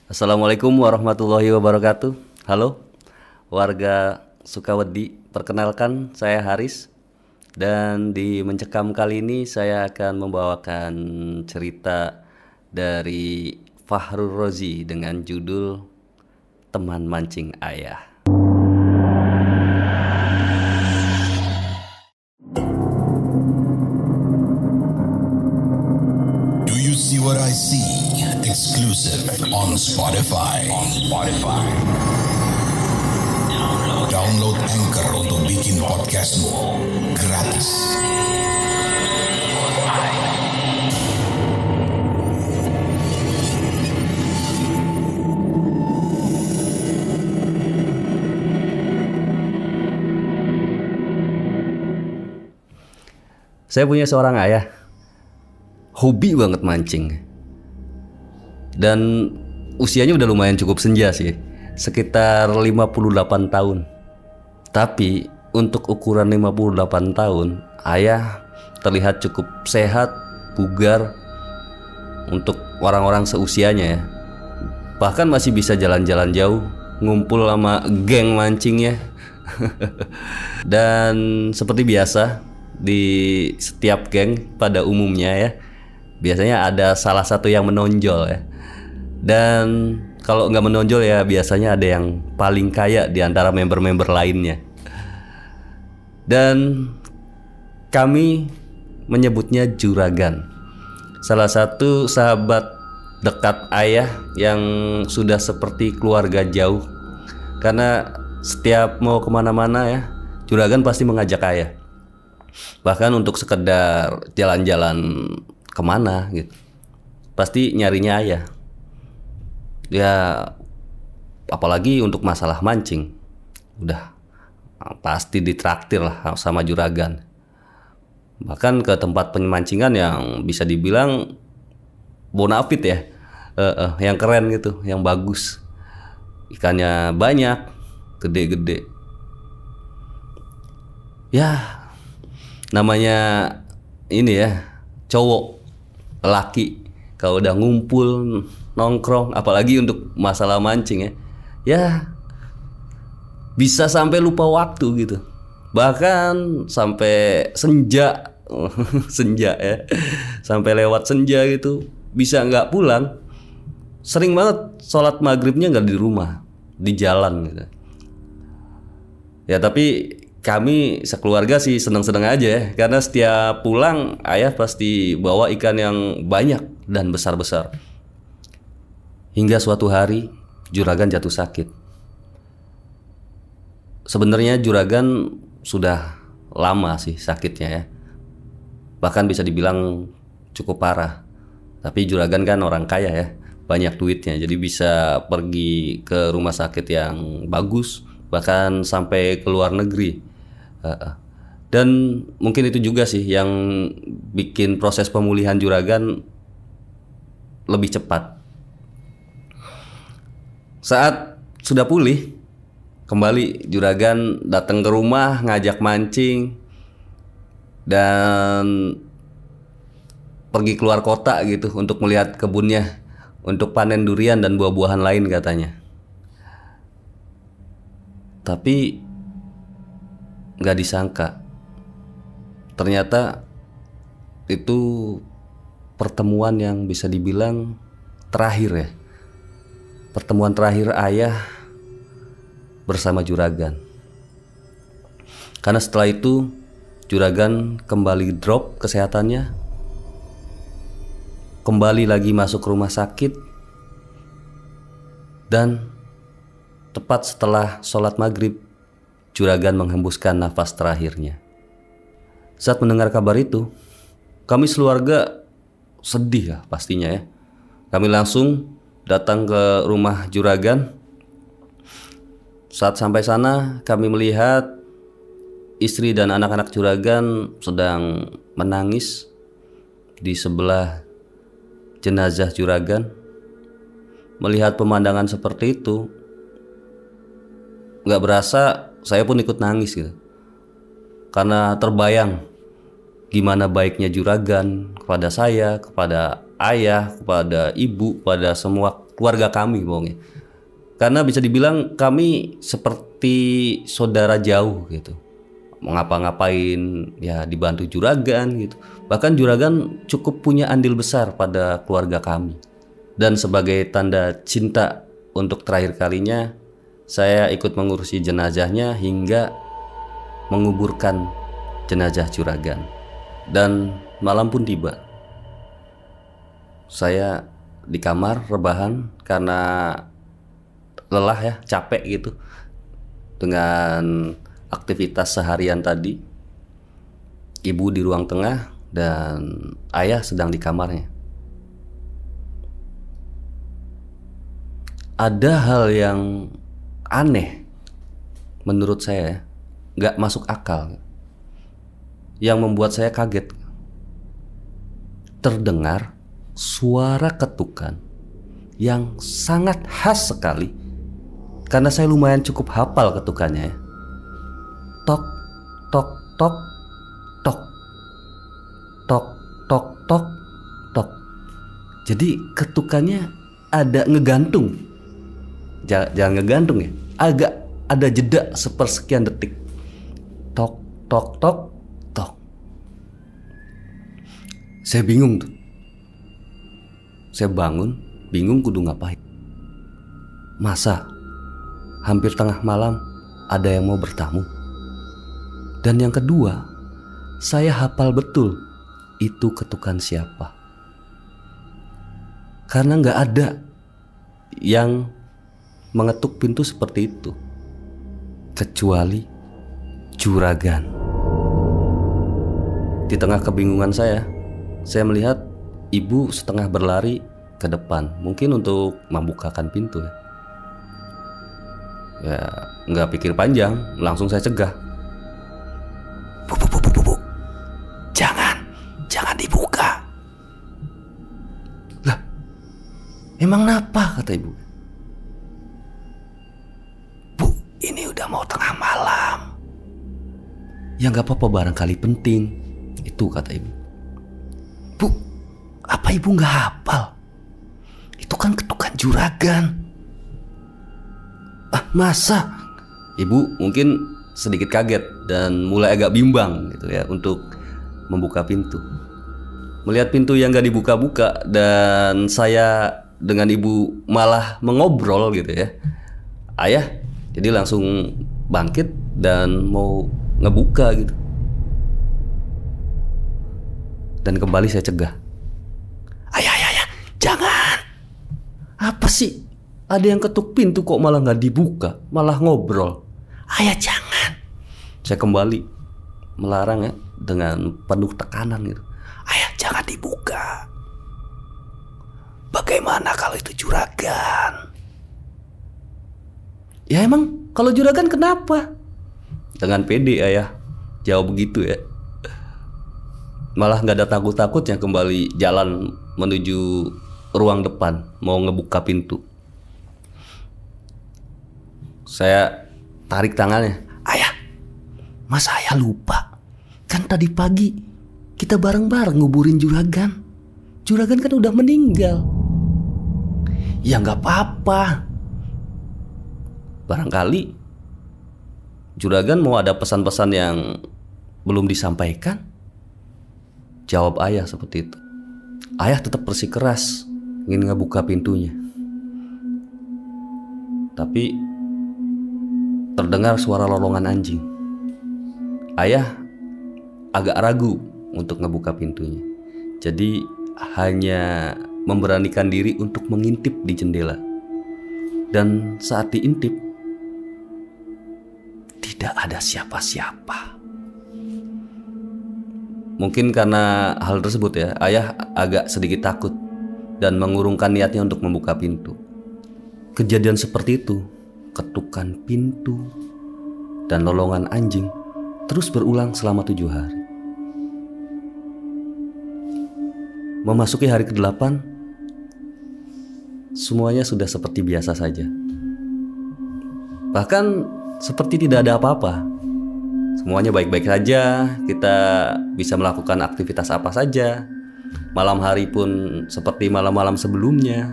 Assalamualaikum warahmatullahi wabarakatuh. Halo warga Sukawedi, perkenalkan saya Haris. Dan di Mencekam kali ini saya akan membawakan cerita dari Fahrul Razi dengan judul Teman Mancing Ayah. Do you see what I see? Exclusive on Spotify. Download Anchor untuk bikin podcastmu gratis. Saya punya seorang ayah, hobi banget mancing. Dan usianya udah lumayan cukup senja sih, sekitar 58 tahun. Tapi untuk ukuran 58 tahun, ayah terlihat cukup sehat, bugar untuk orang-orang seusianya ya. Bahkan masih bisa jalan-jalan jauh, ngumpul sama geng mancingnya. Dan seperti biasa di setiap geng pada umumnya ya, biasanya ada salah satu yang menonjol ya. Dan kalau nggak menonjol ya biasanya ada yang paling kaya di antara member-member lainnya. Dan kami menyebutnya Juragan, salah satu sahabat dekat ayah yang sudah seperti keluarga jauh. Karena setiap mau kemana-mana ya, Juragan pasti mengajak ayah. Bahkan untuk sekedar jalan-jalan kemana gitu, pasti nyarinya ayah. Ya apalagi untuk masalah mancing, udah pasti ditraktir lah sama Juragan. Bahkan ke tempat pemancingan yang bisa dibilang bonafit ya, yang keren gitu, yang bagus, ikannya banyak, gede-gede. Ya namanya ini ya, cowok, laki, kalau udah ngumpul nongkrong, apalagi untuk masalah mancing ya, ya bisa sampai lupa waktu gitu, bahkan sampai senja. Senja ya, sampai lewat senja gitu bisa nggak pulang. Sering banget sholat maghribnya nggak di rumah, di jalan gitu ya. Tapi kami sekeluarga sih seneng-seneng aja ya, karena setiap pulang ayah pasti bawa ikan yang banyak dan besar-besar. Hingga suatu hari Juragan jatuh sakit. Sebenarnya Juragan sudah lama sih sakitnya ya, bahkan bisa dibilang cukup parah. Tapi Juragan kan orang kaya ya, banyak duitnya, jadi bisa pergi ke rumah sakit yang bagus, bahkan sampai ke luar negeri. Dan mungkin itu juga sih yang bikin proses pemulihan Juragan lebih cepat. Saat sudah pulih, kembali Juragan datang ke rumah, ngajak mancing, dan pergi keluar kota gitu untuk melihat kebunnya, untuk panen durian dan buah-buahan lain katanya. Tapi nggak disangka, ternyata itu pertemuan yang bisa dibilang terakhir ya. Pertemuan terakhir ayah bersama Juragan. Karena setelah itu Juragan kembali drop kesehatannya, kembali lagi masuk rumah sakit, dan tepat setelah sholat maghrib Juragan menghembuskan nafas terakhirnya. Saat mendengar kabar itu, kami sekeluarga sedih ya pastinya ya. Kami langsung datang ke rumah Juragan. Saat sampai sana, kami melihat istri dan anak-anak Juragan sedang menangis di sebelah jenazah Juragan. Melihat pemandangan seperti itu, gak berasa saya pun ikut nangis gitu. Karena terbayang gimana baiknya Juragan kepada saya, kepada ayah, kepada ibu, pada semua keluarga kami pokoknya. Karena bisa dibilang kami seperti saudara jauh gitu. Mau ngapa-ngapain ya dibantu juragan gitu. Bahkan juragan cukup punya andil besar pada keluarga kami. Dan sebagai tanda cinta untuk terakhir kalinya, saya ikut mengurusi jenazahnya hingga menguburkan jenazah juragan. Dan malam pun tiba. Saya di kamar rebahan karena lelah ya, capek gitu dengan aktivitas seharian tadi. Ibu di ruang tengah dan ayah sedang di kamarnya. Ada hal yang aneh menurut saya, nggak masuk akal, yang membuat saya kaget. Terdengar suara ketukan yang sangat khas sekali, karena saya lumayan cukup hafal ketukannya. Tok, tok, tok, tok, tok, tok, tok, tok. Jadi ketukannya ada ngegantung. Jangan ngegantung ya, agak ada jeda sepersekian detik. Tok, tok, tok, tok. Saya bingung tuh. Saya bangun, bingung kudu ngapain. Masa hampir tengah malam ada yang mau bertamu? Dan yang kedua, saya hafal betul itu ketukan siapa. Karena nggak ada yang mengetuk pintu seperti itu kecuali juragan. Di tengah kebingungan saya melihat ibu setengah berlari ke depan, mungkin untuk membukakan pintu ya. Ya nggak pikir panjang, langsung saya cegah. Bu, jangan dibuka. Lah, emang napa, kata ibu. Bu, ini udah mau tengah malam. Ya nggak apa-apa, barangkali penting. Itu kata ibu. Bu, apa ibu nggak hafal? Itu kan ketukan juragan. Ah, masa? Ibu mungkin sedikit kaget dan mulai agak bimbang gitu ya untuk membuka pintu. Melihat pintu yang gak dibuka-buka dan saya dengan ibu malah mengobrol gitu ya. Ayah jadi langsung bangkit dan mau ngebuka gitu. Dan kembali saya cegah. Ayah, jangan. Apa sih? Ada yang ketuk pintu kok malah gak dibuka, malah ngobrol. Ayah jangan. Saya kembali melarang ya dengan penuh tekanan gitu. Ayah jangan dibuka. Bagaimana kalau itu juragan? Ya emang kalau juragan kenapa? Dengan pede ayah jawab begitu ya. Malah gak ada takut-takutnya kembali jalan menuju ruang depan mau ngebuka pintu. Saya tarik tangannya. Ayah, masa ayah lupa? Kan tadi pagi kita bareng-bareng nguburin juragan. Juragan kan udah meninggal. Ya gak apa-apa. Barangkali juragan mau ada pesan-pesan yang belum disampaikan. Jawab ayah seperti itu. Ayah tetap bersikeras ingin ngebuka pintunya. Tapi terdengar suara lolongan anjing. Ayah agak ragu untuk ngebuka pintunya. Jadi hanya memberanikan diri untuk mengintip di jendela. Dan saat diintip, tidak ada siapa-siapa. Mungkin karena hal tersebut ya, ayah agak sedikit takut dan mengurungkan niatnya untuk membuka pintu. Kejadian seperti itu, ketukan pintu dan lolongan anjing terus berulang selama 7 hari. Memasuki hari ke-8, semuanya sudah seperti biasa saja. Bahkan seperti tidak ada apa-apa. Semuanya baik-baik saja, kita bisa melakukan aktivitas apa saja. Malam hari pun seperti malam-malam sebelumnya,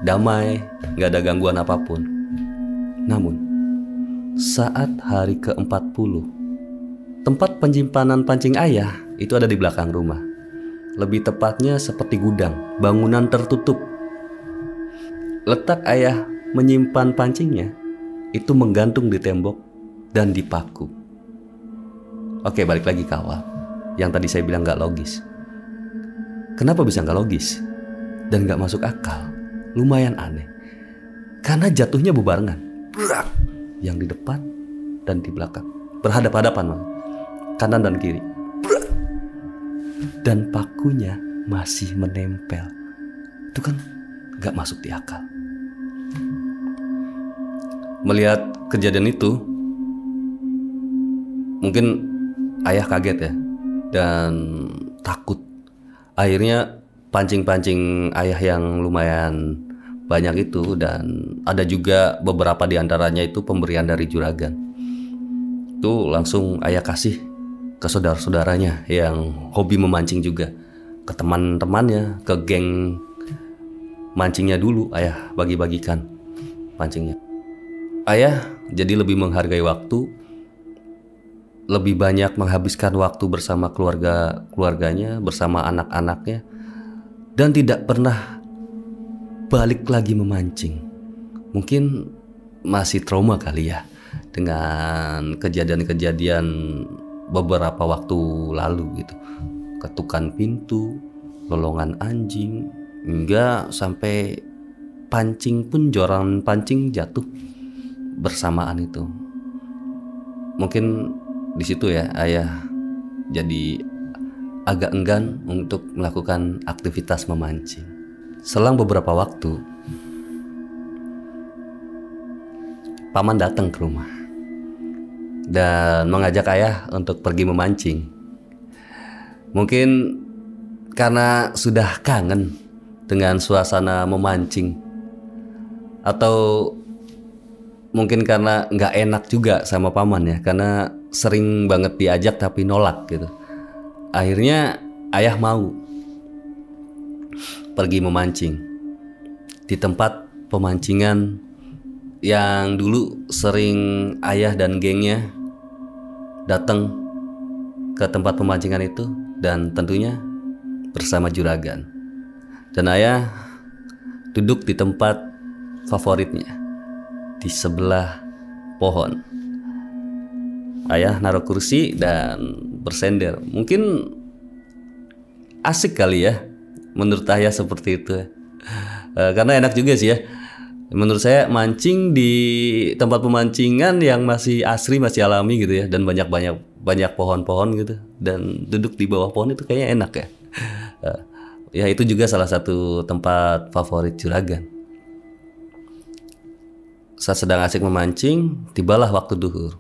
damai, gak ada gangguan apapun. Namun, saat hari ke-40, tempat penyimpanan pancing ayah itu ada di belakang rumah. Lebih tepatnya seperti gudang, bangunan tertutup. Letak ayah menyimpan pancingnya itu menggantung di tembok dan di paku. Oke, balik lagi ke awal. Yang tadi saya bilang gak logis. Kenapa bisa gak logis? Dan gak masuk akal? Lumayan aneh. Karena jatuhnya bebarengan. Yang di depan dan di belakang. Berhadap-hadapan, kanan dan kiri. Dan pakunya masih menempel. Itu kan gak masuk di akal. Melihat kejadian itu, mungkin ayah kaget ya, dan takut. Akhirnya pancing-pancing ayah yang lumayan banyak itu, dan ada juga beberapa di antaranya itu pemberian dari juragan. Itu langsung ayah kasih ke saudara-saudaranya yang hobi memancing juga, ke teman-temannya, ke geng mancingnya dulu ayah bagi-bagikan pancingnya. Ayah jadi lebih menghargai waktu, lebih banyak menghabiskan waktu bersama keluarganya, bersama anak-anaknya, dan tidak pernah balik lagi memancing. Mungkin masih trauma kali ya dengan kejadian-kejadian beberapa waktu lalu gitu. Ketukan pintu, lolongan anjing, hingga sampai pancing pun, joran pancing jatuh bersamaan itu. Mungkin di situ ya ayah jadi agak enggan untuk melakukan aktivitas memancing. Selang beberapa waktu, paman datang ke rumah dan mengajak ayah untuk pergi memancing. Mungkin karena sudah kangen dengan suasana memancing, atau mungkin karena nggak enak juga sama paman ya, karena sering banget diajak tapi nolak gitu. Akhirnya ayah mau pergi memancing di tempat pemancingan yang dulu sering ayah dan gengnya datang ke tempat pemancingan itu, dan tentunya bersama juragan. Dan ayah duduk di tempat favoritnya, di sebelah pohon. Ayah naruh kursi dan bersender. Mungkin asik kali ya, menurut ayah seperti itu. Karena enak juga sih ya. Menurut saya mancing di tempat pemancingan yang masih asri, masih alami gitu ya, dan banyak pohon-pohon gitu, dan duduk di bawah pohon itu kayaknya enak ya. Ya itu juga salah satu tempat favorit juragan. Saat sedang asik memancing, tibalah waktu duhur.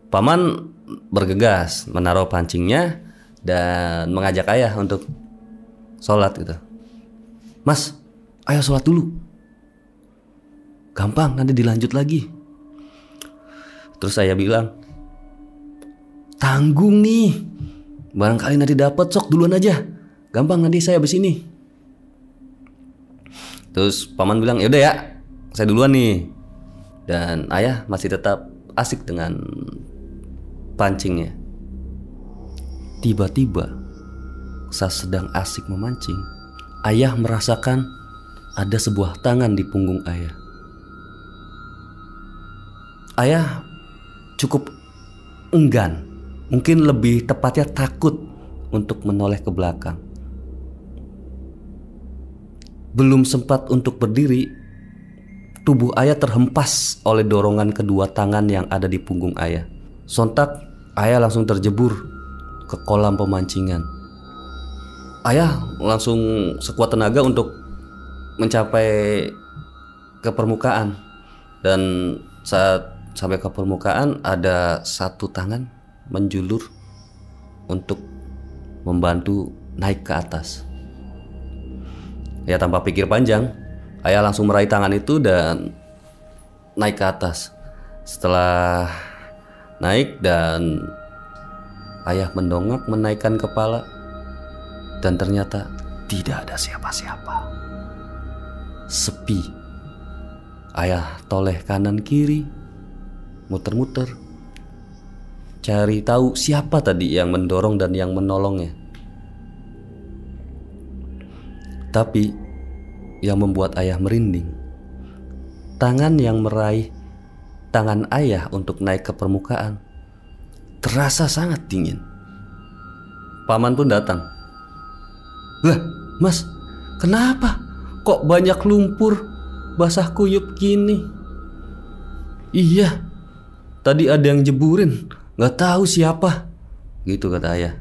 Paman bergegas menaruh pancingnya dan mengajak ayah untuk sholat gitu. Mas, ayo sholat dulu. Gampang, nanti dilanjut lagi. Terus saya bilang, tanggung nih, barangkali nanti dapat, sok duluan aja. Gampang, nanti saya habis ini. Terus paman bilang, yaudah ya, saya duluan nih. Dan ayah masih tetap asik dengan pancingnya. Tiba-tiba saat sedang asik memancing, ayah merasakan ada sebuah tangan di punggung ayah. Ayah cukup enggan, mungkin lebih tepatnya takut untuk menoleh ke belakang. Belum sempat untuk berdiri, tubuh ayah terhempas oleh dorongan kedua tangan yang ada di punggung ayah. Sontak ayah langsung terjebur ke kolam pemancingan. Ayah langsung sekuat tenaga untuk mencapai ke permukaan, dan saat sampai ke permukaan ada satu tangan menjulur untuk membantu naik ke atas. Ya tanpa pikir panjang, ayah langsung meraih tangan itu dan naik ke atas. Setelah naik dan ayah mendongak menaikkan kepala, Dan ternyata tidak ada siapa-siapa. Sepi. Ayah toleh kanan kiri, muter-muter, cari tahu siapa tadi yang mendorong dan yang menolongnya. Tapi yang membuat ayah merinding, tangan yang meraih tangan ayah untuk naik ke permukaan terasa sangat dingin. Paman pun datang. "Lah, Mas, kenapa? Kok banyak lumpur basah kuyup gini?" "Iya, tadi ada yang jeburin, gak tahu siapa," gitu kata ayah.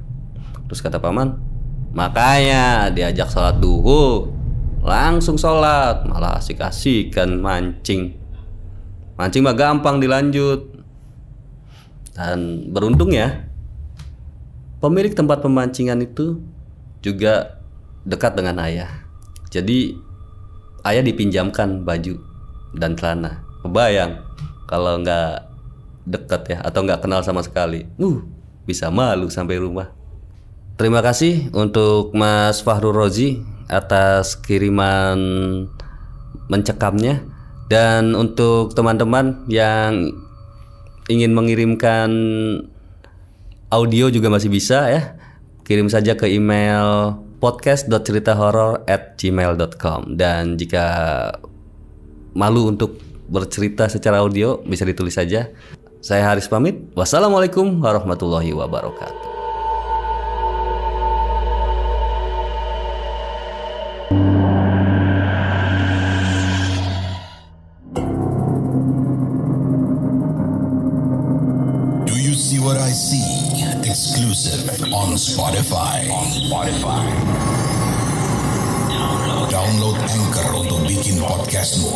Terus kata paman, "Makanya diajak sholat duhur, langsung sholat, malah asik-asikan mancing. Mancing mah gampang dilanjut." Dan beruntungnya pemilik tempat pemancingan itu juga dekat dengan ayah. Jadi ayah dipinjamkan baju dan celana. Kebayang kalau nggak dekat ya, atau nggak kenal sama sekali, bisa malu sampai rumah. Terima kasih untuk Mas Fahrul Rozi atas kiriman mencekamnya. Dan untuk teman-teman yang ingin mengirimkan audio juga masih bisa ya. Kirim saja ke email podcast.ceritahoror@gmail.com. Dan jika malu untuk bercerita secara audio, bisa ditulis saja. Saya Haris pamit. Wassalamualaikum warahmatullahi wabarakatuh. Do you see what I see? Exclusive on Spotify. Download Anchor untuk bikin podcastmu.